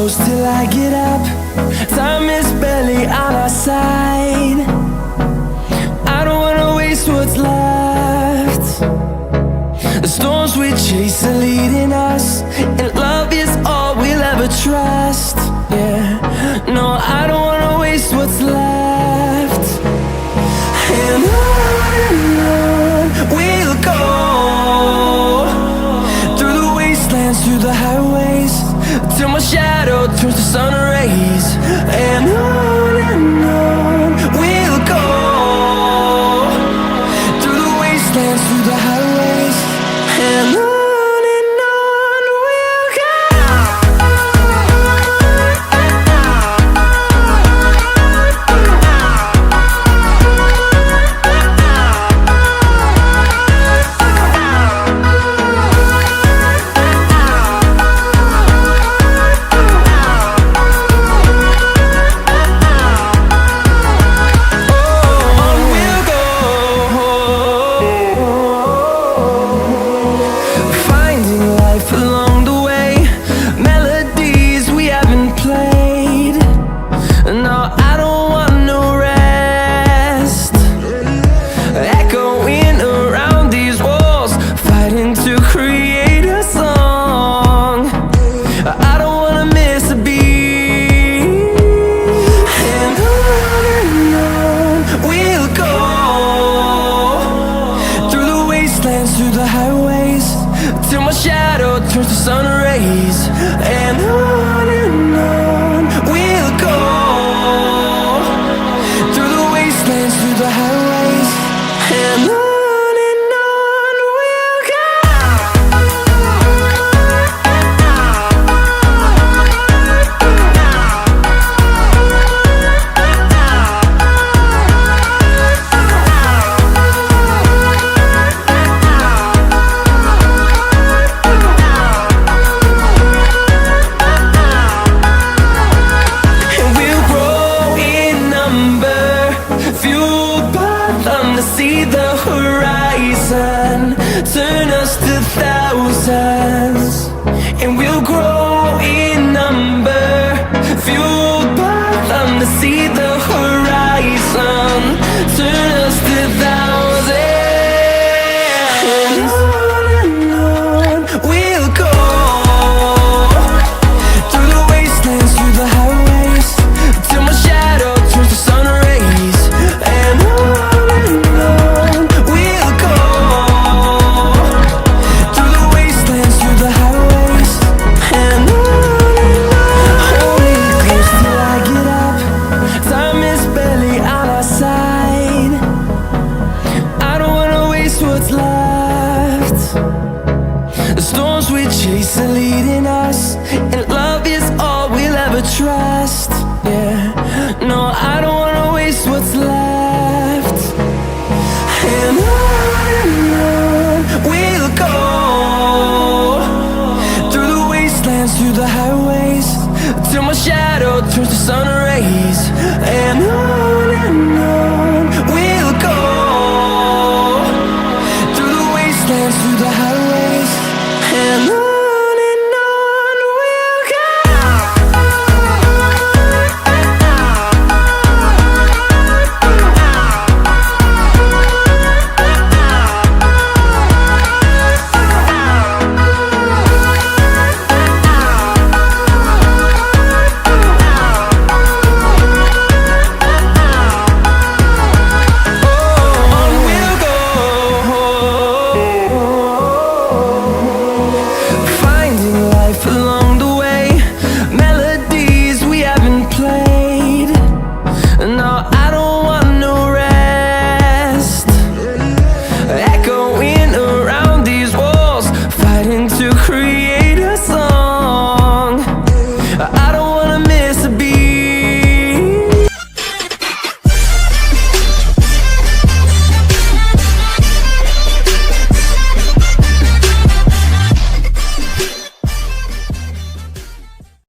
close till I get up. Time is barely on our side. I don't wanna waste what's left. The storms we chase are leading us, and love is all we'll ever trust. Yeah, no, I don't wanna waste what's left. And on we'll go, through the wastelands, through the highways, till my shadow turns to sun rays. And on we'll go, through the wastelands, through the highways, and on we'll go. Through the highways, till my shadow turns to sun rays. And on we'll go, through the wastelands, through the highways, and on we'll go. See the horizon turn us to thousands, and we'll grow in number, fueled by them. To see the horizon turn us to thousands, and on we'll go, through the wastelands, through the highways, till my shadow turns to sun rays. And what's left. The storms we chase are leading us, and love is all we'll ever trust. Yeah, no, I don't